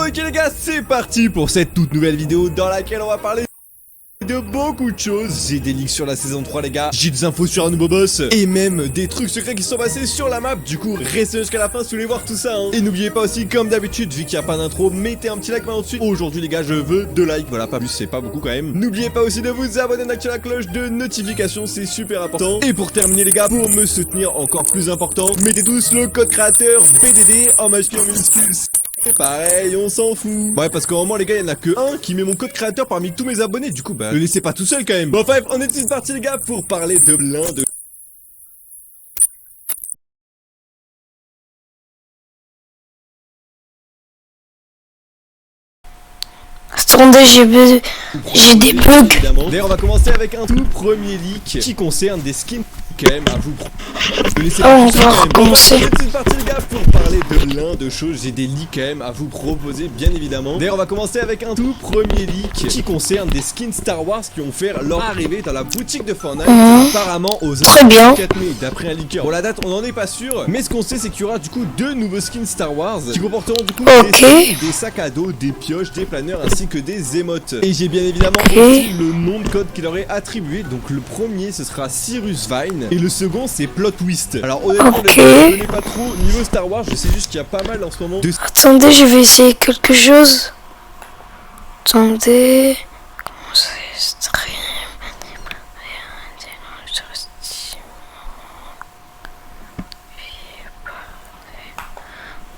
Ok les gars, c'est parti pour cette toute nouvelle vidéo dans laquelle on va parler de beaucoup de choses. J'ai des leaks sur la saison 3 les gars, j'ai des infos sur un nouveau boss et même des trucs secrets qui sont passés sur la map. Du coup restez jusqu'à la fin si vous voulez voir tout ça hein. Et n'oubliez pas aussi comme d'habitude, vu qu'il n'y a pas d'intro, mettez un petit like maintenant dessus. Aujourd'hui les gars je veux 2 likes, voilà pas plus, c'est pas beaucoup quand même. N'oubliez pas aussi de vous abonner, d'activer la cloche de notification, c'est super important. Et pour terminer les gars, pour me soutenir encore plus important, mettez tous le code créateur BDD en majuscule minuscule. Et pareil, on s'en fout. Ouais, parce qu'au moment les gars, il n'y en a que un qui met mon code créateur parmi tous mes abonnés. Du coup, bah, le laissez pas tout seul quand même. Bon, bref, on est tous partis les gars pour parler de plein de... Attendez, j'ai des bugs. D'ailleurs, on va commencer avec un tout premier leak qui concerne des skins quand même à vous. On va recommencer. C'est une partie les gars pour parler de plein de choses. J'ai des leaks quand même à vous proposer bien évidemment. D'ailleurs on va commencer avec un tout premier leak qui concerne des skins Star Wars qui ont fait leur arrivée dans la boutique de Fortnite apparemment aux Très bien. 4 mai d'après un leaker. Pour la date on n'en est pas sûr, mais ce qu'on sait c'est qu'il y aura du coup 2 nouveaux skins Star Wars qui comporteront du coup des sacs à dos, des pioches, des planeurs ainsi que des émotes. Et j'ai bien évidemment aussi le nom de code qui leur est attribué. Donc le premier ce sera Cyrus Vine et le second c'est Plot Twist. Alors honnêtement je connais pas trop niveau Star Wars, je sais juste qu'il y a pas mal en ce moment de... Attendez, je vais essayer quelque chose. Attendez. Comment c'est stream?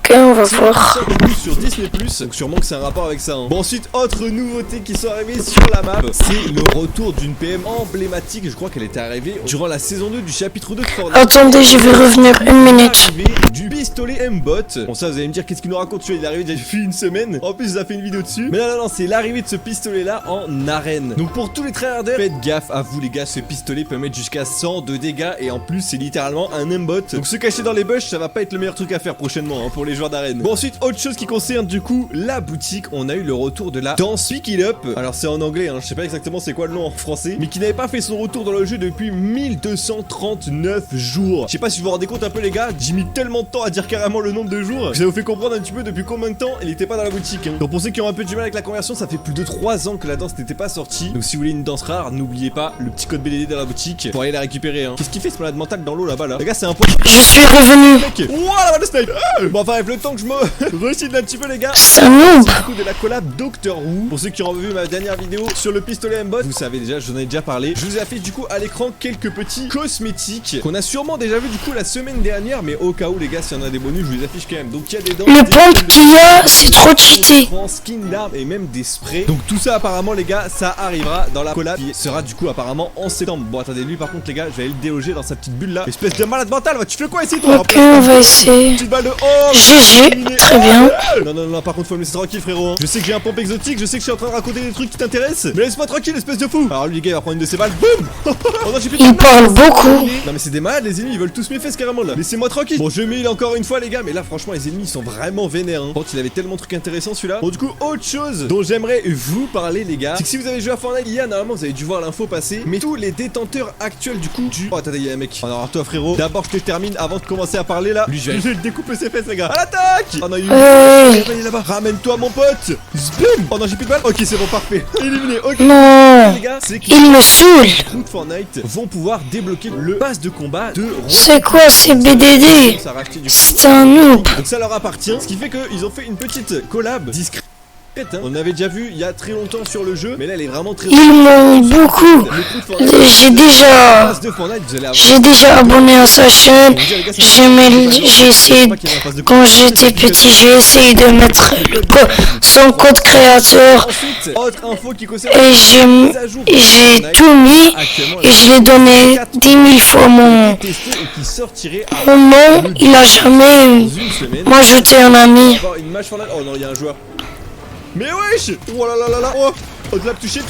Ok, on va voir. Sur Disney+, donc sûrement que c'est un rapport avec ça hein. Bon ensuite, autre nouveauté qui sont arrivées sur la map, c'est le retour d'une PM emblématique. Je crois qu'elle était arrivée durant la saison 2 du chapitre 2 de Fortnite. Attendez, je vais revenir une minute. Du pistolet M-Bot. Bon ça vous allez me dire qu'est-ce qu'il nous raconte celui-là, il est arrivé déjà depuis une semaine. En plus il a fait une vidéo dessus. Mais non, c'est l'arrivée de ce pistolet là en arène. Donc pour tous les tryharders, faites gaffe à vous les gars, ce pistolet peut mettre jusqu'à 100 de dégâts. Et en plus c'est littéralement un M-Bot. Donc se cacher dans les bush, ça va pas être le meilleur truc à faire prochainement hein, pour les joueurs d'arène. Bon ensuite, autre chose qui concerne du coup la boutique, on a eu le retour de la danse Pick It Up. Alors c'est en anglais hein, je sais pas exactement c'est quoi le nom en français, mais qui n'avait pas fait son retour dans le jeu depuis 1239 jours. Je sais pas si vous vous rendez compte un peu les gars, j'ai mis tellement de temps à dire carrément le nombre de jours, ça vous fait comprendre un petit peu depuis combien de temps elle était pas dans la boutique hein. Donc pour ceux qui ont un peu du mal avec la conversion, ça fait plus de 3 ans que la danse n'était pas sortie. Donc si vous voulez une danse rare, n'oubliez pas le petit code BDD dans la boutique pour aller la récupérer hein. Qu'est-ce qu'il fait ce malade mental dans l'eau là-bas là? Les gars c'est un point. Je suis revenu. Voilà le snipe. Bon enfin bref, le temps que je me recide un petit peu les gars. C'est un noob. Du coup de la collab Doctor Who. Pour ceux qui ont vu ma dernière vidéo sur le pistolet M-Bot, vous savez déjà, je vous en ai déjà parlé. Je vous ai affiché du coup à l'écran quelques petits cosmétiques qu'on a sûrement déjà vu du coup la semaine dernière, mais au cas où les gars, s'il y en a des bonus, je vous les affiche quand même. Donc il y a des dents, Le pompe qu'il y a, c'est trop cheaté. skin d'armes et même des sprays. Donc tout ça apparemment les gars, ça arrivera dans la collab qui sera du coup apparemment en septembre. Bon attendez, lui par contre les gars, je vais aller le déloger dans sa petite bulle là. Espèce de malade mental, tu fais quoi ici toi? Ok, on va essayer. Petite balle de oh, GG, très bien. Non, par contre faut me laisser tranquille frérot hein. Je sais que j'ai un pompe exotique, je sais que je suis en train de raconter des trucs qui t'intéressent, mais laisse-moi tranquille espèce de fou. Alors lui les gars il va prendre une de ses balles, boum. Oh non, Il parle beaucoup. Non mais c'est des malades les ennemis, ils veulent tous mes fesses carrément là. Laissez-moi tranquille. Bon je mets encore une fois les gars, mais là franchement les ennemis ils sont vraiment vénères hein. Bon il avait tellement de trucs intéressants celui-là. Bon du coup autre chose dont j'aimerais vous parler les gars, c'est que si vous avez joué à Fortnite hier, normalement vous avez dû voir l'info passer, mais tous les détenteurs actuels du coup du... Oh attendez il y a un mec. Alors toi frérot, d'abord je te termine avant de commencer à parler là. Lui je vais le découper ses fesses les gars. À l'attaque. Oh non il est là-bas. Ramène-toi mon pote. Zbim. Oh non j'ai plus de balles. Ok c'est bon parfait. Éliminé. Ok. Non. Les gars c'est Il me saoule. les crews de Fortnite vont pouvoir débloquer le pass de combat de... C'est quoi ces BDD? C'est un noob. Donc ça leur appartient, ce qui fait qu'ils ont fait une petite collab discrète. On avait déjà vu il y a très longtemps sur le jeu, mais là elle est vraiment très... Ils m'ont beaucoup. J'ai déjà abonné à sa chaîne. J'ai essayé, quand j'étais petit, j'ai essayé de mettre son code créateur. Et j'ai tout mis et je l'ai donné 10 000 fois mon nom. Il a jamais m'ajouté un ami. Oh non il y a un joueur. Mais wesh. Oh là là là là. Oh. Hop là, touché.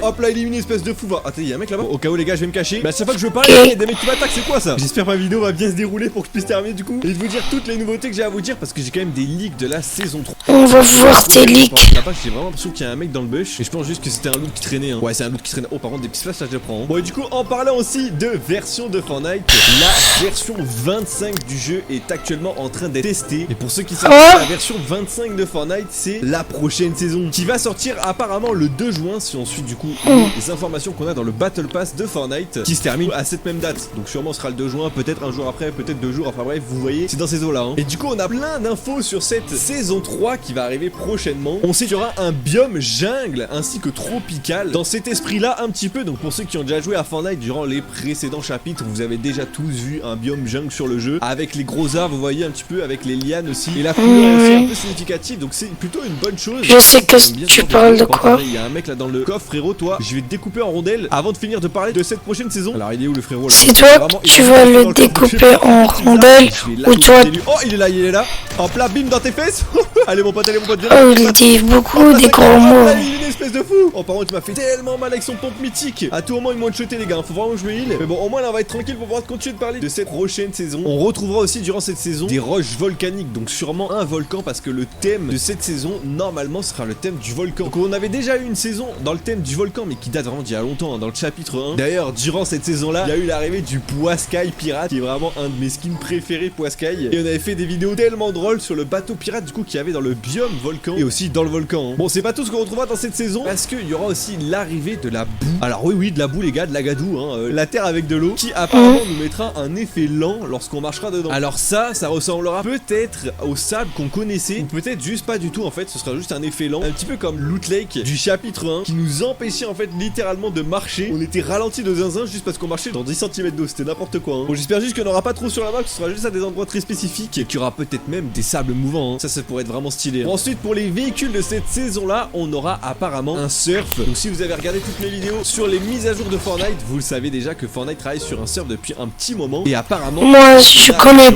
Hop là, éliminé, espèce de fou. Attends, il y a un mec là-bas. Au cas où, les gars, je vais me cacher. Mais à chaque fois que je veux parler, il y a des mecs qui m'attaquent. C'est quoi ça? J'espère que ma vidéo va bien se dérouler pour que je puisse terminer du coup. Et de vous dire toutes les nouveautés que j'ai à vous dire parce que j'ai quand même des leaks de la saison 3. On va voir tes leaks. Là-bas, j'ai vraiment l'impression qu'il y a un mec dans le bush. Et je pense juste que c'était un loot qui traînait. Hein. Ouais, c'est un loot qui traînait. Oh, par contre, des petits flashs, là, je les prends. Hein. Bon, et du coup, en parlant aussi de version de Fortnite, la version 25 du jeu est actuellement en train d'être testée. Et pour ceux qui savent, la version 25 de Fortnite, c'est la prochaine saison qui va sortir apparemment le 2 juin si on suit du coup les informations qu'on a dans le Battle Pass de Fortnite qui se termine à cette même date. Donc sûrement ce sera le 2 juin, peut-être un jour après, peut-être 2 jours. Enfin bref, vous voyez, c'est dans ces eaux-là. Hein. Et du coup, on a plein d'infos sur cette saison 3 qui va arriver prochainement. On sait qu'il y aura un biome jungle ainsi que tropical dans cet esprit-là un petit peu. Donc pour ceux qui ont déjà joué à Fortnite durant les précédents chapitres, vous avez déjà tous vu un biome jungle sur le jeu avec les gros arbres, vous voyez un petit peu avec les lianes aussi. Et la couleur aussi un peu significative, donc c'est plutôt une bonne chose. Je sais que tu parles de quoi. Il y a un mec là dans le coffre, frérot. Toi, je vais te découper en rondelles avant de finir de parler de cette prochaine saison. Alors il est où le frérot là? C'est toi, tu vas le découper en rondelles ou toi. Oh, il est là. Hop là, bim dans tes fesses. Allez mon pote. Oh, il dit beaucoup des gros mots. Une espèce de fou. Oh, par contre, tu m'as fait tellement mal avec son pompe mythique. À tout moment, ils m'ont one-shoté les gars. Faut vraiment que je me heal. Mais bon, au moins là, on va être tranquille pour pouvoir continuer de parler de cette prochaine saison. On retrouvera aussi durant cette saison des roches volcaniques, donc sûrement un volcan parce que le thème de cette saison normalement sera le thème du volcan. Donc on avait déjà eu une saison dans le thème du volcan mais qui date vraiment d'il y a longtemps hein, dans le chapitre 1. D'ailleurs durant cette saison là il y a eu l'arrivée du Poiscaille pirate qui est vraiment un de mes skins préférés Poiscaille. Et on avait fait des vidéos tellement drôles sur le bateau pirate du coup qu'il y avait dans le biome volcan et aussi dans le volcan. Hein. Bon c'est pas tout ce qu'on retrouvera dans cette saison parce qu'il y aura aussi l'arrivée de la boue. Alors oui de la boue les gars, de la gadoue hein, la terre avec de l'eau qui apparemment nous mettra un effet lent lorsqu'on marchera dedans. Alors ça ressemblera peut-être au sable qu'on connaissait ou peut-être juste pas du tout en fait, ce sera juste un effet lent, un petit peu comme Loot Lake du chapitre 1 qui nous empêchait en fait littéralement de marcher. On était ralenti de zinzin juste parce qu'on marchait dans 10 cm d'eau, c'était n'importe quoi. Hein. Bon j'espère juste qu'il n'y en aura pas trop sur la map, ce sera juste à des endroits très spécifiques et qu'il y aura peut-être même des sables mouvants. Hein. Ça pourrait être vraiment stylé. Hein. Ensuite pour les véhicules de cette saison là, on aura apparemment un surf. Donc si vous avez regardé toutes mes vidéos sur les mises à jour de Fortnite, vous le savez déjà que Fortnite travaille sur un surf depuis un petit moment et apparemment moi je connais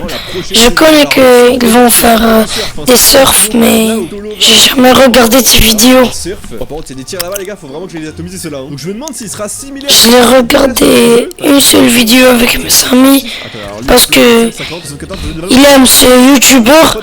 qu'ils vont faire des surfs mais j'ai jamais regardé tes vidéos. Surf. Oh, par contre, il y a des tirs là-bas, les gars, faut vraiment que je les atomise ceux-là. Hein. Donc, je me demande s'il sera similaire. Je l'ai regardé une seule vidéo avec mes amis parce que il aime ce youtubeur,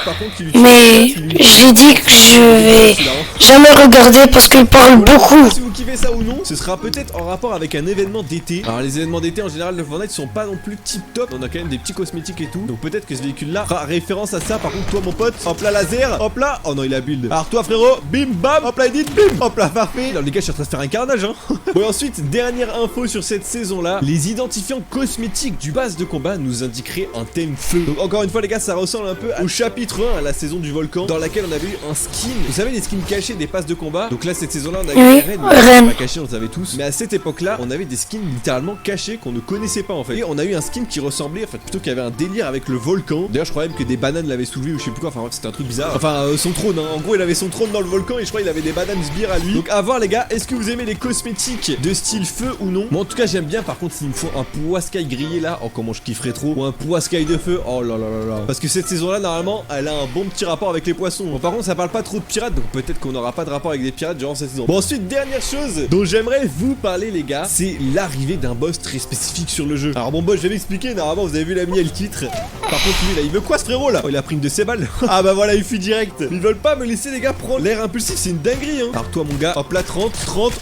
mais je lui ai dit que je vais jamais regarder parce qu'il parle beaucoup. Si vous kiffez ça ou non, ce sera peut-être en rapport avec un événement d'été. Alors, les événements d'été en général de Fortnite sont pas non plus tip top. On a quand même des petits cosmétiques et tout. Donc, peut-être que ce véhicule-là fera référence à ça. Par contre, toi, mon pote, hop là, laser, hop là. Oh non, il a build. Alors, toi, frérot, bim, bam, hop là, edit, bim, hop là, parfait. Alors, les gars, je suis en train de faire un carnage, hein. Bon, et ensuite, dernière info sur cette saison-là, les identifiants cosmétiques du pass de combat nous indiqueraient un thème feu. Donc, encore une fois, les gars, ça ressemble un peu au chapitre 1, à la saison du volcan, dans laquelle on avait eu un skin. Vous savez, les skins cachés des passes de combat. Donc là, cette saison-là, on avait Ren, pas caché, on le savait tous. Mais à cette époque-là, on avait des skins littéralement cachés qu'on ne connaissait pas en fait. Et on a eu un skin qui ressemblait, en fait, plutôt qu'il y avait un délire avec le volcan. D'ailleurs, je crois même que des bananes l'avaient soulevé ou je sais plus quoi. Enfin, bref, c'était un truc bizarre. Enfin, son trône, hein. En gros, il avait son trône dans le volcan et je crois qu'il avait des bananes sbires à lui. Donc, à voir, les gars, est-ce que vous aimez les cosmétiques de style feu ou non? Moi, en tout cas, j'aime bien. Par contre, s'il me faut un Poiscaille grillé là, oh, comment je kifferais trop. Ou un Poiscaille de feu, oh là là là là. Parce que cette saison-là, normalement, elle a un bon petit rapport avec les poissons. Bon, par contre, ça parle pas trop de pirates, donc peut-être qu'on n'aura pas de rapport avec des pirates durant cette saison. Bon, ensuite, dernière chose dont j'aimerais vous parler, les gars, c'est l'arrivée d'un boss très spécifique sur le jeu. Alors, mon boss, je vais m'expliquer. Normalement, vous avez vu l'ami et le titre. Par contre, lui, là, il veut quoi ce frérot là? Oh, il a pris une de ses balles. Ah, bah voilà, il fuit direct. Ils veulent pas me laisser, les gars, prendre l'air impulsif. C'est une dinguerie, hein. Alors, toi, mon gars, hop là, 30.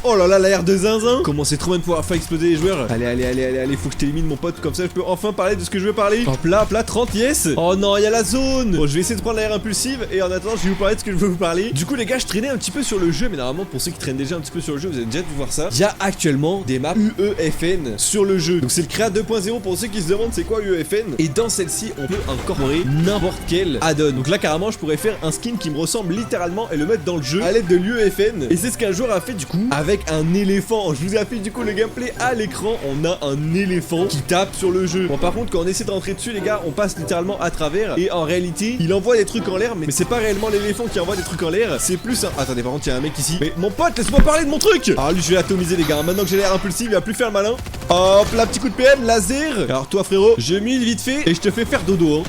Oh là là, l'air de zinzin. Comment c'est trop bien de pouvoir faire exploser les joueurs. Allez, faut que je t'élimine, mon pote. Comme ça, je peux enfin parler de ce que je veux parler. Hop là, 30, yes. Oh non, il y a la zone. Bon, je vais essayer de prendre l'air impulsive. Et en attendant, je vais vous parler de ce que je veux vous parler. Du coup, les gars, je traînais un petit peu sur le jeu. Mais normalement, pour ceux qui traînent déjà un petit peu sur le jeu, vous avez déjà dû voir ça. Il y a actuellement des maps UEFN sur le jeu. Donc, c'est le Créa 2.0 pour ceux qui se demandent c'est quoi UEFN. Et dans celle-ci, on peut incorporer n'importe quel add-on. Donc là, carrément, je pourrais faire un skin qui me ressemble littéralement et le mettre dans le jeu à l'aide de l'UEFN. Et c'est ce qu'un joueur a fait du coup avec un éléphant. Je vous ai fait du coup le gameplay à l'écran. On a un éléphant qui tape sur le jeu. Bon, par contre, quand on essaie de rentrer dessus, les gars, on passe littéralement à travers. Et en réalité, il envoie des trucs en l'air, mais c'est pas réellement l'éléphant qui envoie des trucs en l'air. C'est plus un... Attendez, par contre, il y a un mec ici. Mais mon pote, laisse-moi parler de mon truc. Alors lui, je vais l'atomiser, les gars. Maintenant que j'ai l'air impulsif, il va plus faire le malin. Hop là, petit coup de PN, laser. Alors toi, frérot, je mille vite fait et je te fais faire dodo, hein.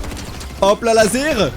Hop là, laser.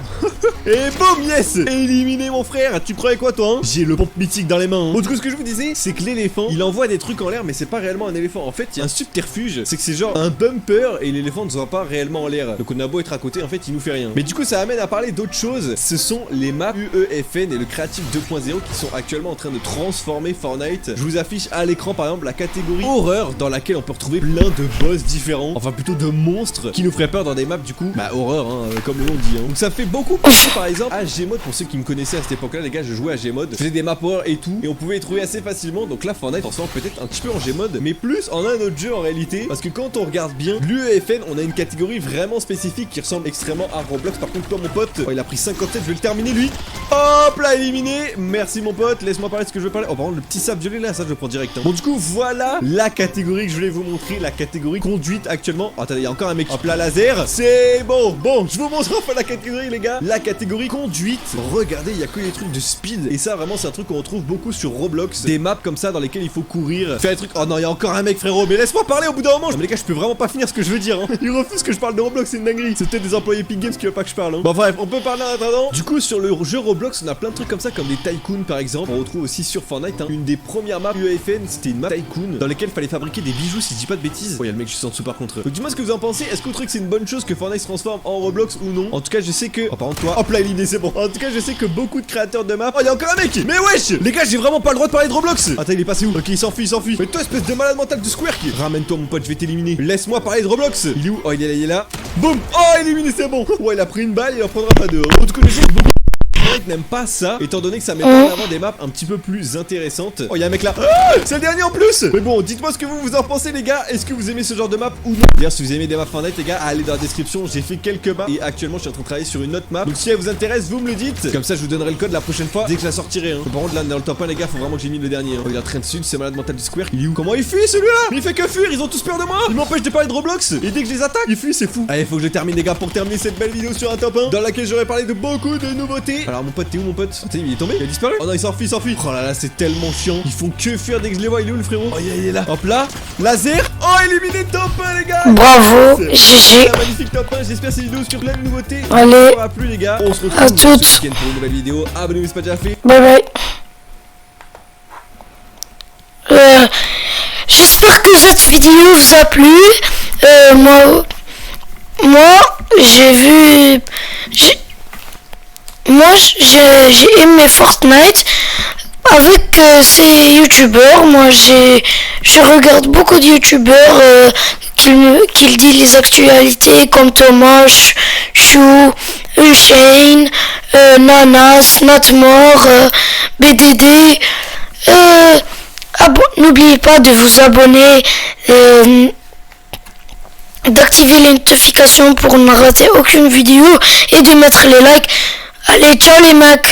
Et boum, yes. Éliminé mon frère. Tu croyais quoi toi hein? J'ai le pompe mythique dans les mains hein. Bon, du coup ce que je vous disais, c'est que l'éléphant, il envoie des trucs en l'air, mais c'est pas réellement un éléphant. En fait, il y a un subterfuge, c'est que c'est genre un bumper et l'éléphant ne se voit pas réellement en l'air. Donc on a beau être à côté, en fait, il nous fait rien. Mais du coup, ça amène à parler d'autre chose. Ce sont les maps UEFN et le Creative 2.0 qui sont actuellement en train de transformer Fortnite. Je vous affiche à l'écran par exemple la catégorie horreur dans laquelle on peut retrouver plein de boss différents, enfin plutôt de monstres qui nous feraient peur dans des maps du coup. Bah horreur hein, comme le nom dit hein. Donc ça fait beaucoup penser par exemple à Gmod. Pour ceux qui me connaissaient à cette époque là les gars, je jouais à Gmod, je faisais des maps horreur et tout et on pouvait les trouver assez facilement. Donc là Fortnite transforme peut-être un petit peu en Gmod mais plus en un autre jeu en réalité, parce que quand on regarde bien l'UEFN, on a une catégorie vraiment spécifique qui ressemble extrêmement à Roblox. Par contre toi mon pote, oh, il a pris 57, je vais le terminer lui. Hop là, éliminé. Merci mon pote, laisse-moi parler de ce que je veux parler. Oh par contre le petit sable violet là, ça je le prends direct hein. Bon du coup voilà la catégorie que je voulais vous montrer, la catégorie conduite actuellement. Oh, attendez, il y a encore un mec. Hop là, laser. C'est bon. Bon, je vous montre enfin la catégorie les gars. La catégorie conduite. Regardez, il y a que des trucs de speed. Et ça vraiment c'est un truc qu'on retrouve beaucoup sur Roblox. Des maps comme ça dans lesquelles il faut courir, faire des trucs. Oh non, il y a encore un mec frérot. Mais laisse-moi parler au bout d'un moment. Non, mais les gars, je peux vraiment pas finir ce que je veux dire hein. Il refuse que je parle de Roblox, c'est une dinguerie. C'est peut-être des employés Epic Games qui veulent pas que je parle hein. Bon bref, on peut parler en attendant. Du coup sur le jeu Roblox, on a plein de trucs comme ça comme des tycoons par exemple. On retrouve aussi sur Fortnite hein. Une des premières maps UEFN, c'était une map tycoon dans lesquelles fallait fabriquer des bijoux si je dis pas de bêtises. Oh, il y a le mec juste en dessous par contre. Donc dis-moi ce que vous en pensez. Est-ce que vous trouvez que c'est une bonne chose que Fortnite se transforme en Roblox ou non? En tout cas, je sais que... Oh par contre toi, hop là éliminé, c'est bon. En tout cas, je sais que beaucoup de créateurs de maps... Oh, il y a encore un mec. Mais wesh les gars, j'ai vraiment pas le droit de parler de Roblox. Attends, il est passé où? Ok, il s'enfuit, il s'enfuit. Mais toi, espèce de malade mental de Square qui... Ramène-toi mon pote, je vais t'éliminer. Laisse-moi parler de Roblox. Il est où? Oh, il est là, il est là. Boum. Oh, éliminé, c'est bon. Ouais, il a pris une balle, il en prendra pas deux. En tout cas, je sais que beaucoup n'aime pas ça, étant donné que ça met en avant des maps un petit peu plus intéressantes. Oh, il y a un mec là. Ah, c'est le dernier en plus. Mais bon, dites-moi ce que vous en pensez les gars. Est-ce que vous aimez ce genre de map ou non? D'ailleurs, si vous aimez des maps Fortnite les gars, allez dans la description, j'ai fait quelques maps et actuellement je suis en train de travailler sur une autre map. Donc si elle vous intéresse, vous me le dites. Comme ça, je vous donnerai le code la prochaine fois dès que je la sortirai hein. Par contre là, dans le top 1 les gars, faut vraiment que j'ai mis le dernier hein. Oh, il est en train de sud, c'est malade mental du Square. Il est où? Comment il fuit celui-là? Il fait que fuir, ils ont tous peur de moi. Il m'empêche de parler de Roblox et dès que je les attaque, il fuit, c'est fou. Allez, faut que je termine les gars pour terminer cette belle vidéo sur un top 1 dans laquelle j'aurais parlé de beaucoup de nouveautés. Alors mon pote, t'es où mon pote? Attends, il est tombé? Il a disparu? Oh non, il s'enfuit, il s'enfuit. Oh là là, c'est tellement chiant. Ils font que fuir dès que je les vois. Il est où le frérot? Oh, il est là. Hop là. Laser. Oh, éliminé top 1 les gars. Bravo, GG. Un magnifique top 1. J'espère ces vidéos sur plein de nouveautés. Allez. Ça vous aura plu les gars. On se retrouve À toutes. ce week-end pour une nouvelle vidéo. Abonnez-vous si c'est pas déjà fait. Bye bye. J'espère que cette vidéo vous a plu. Moi, j'ai vu... Moi, j'ai aimé Fortnite avec ces youtubeurs. Moi, je regarde beaucoup de youtubeurs qui disent les actualités comme Thomas, Chou, Shane, Nanas, Natmore, BDD. N'oubliez pas de vous abonner, d'activer les notifications pour ne rater aucune vidéo et de mettre les likes. Allez, ciao les mecs!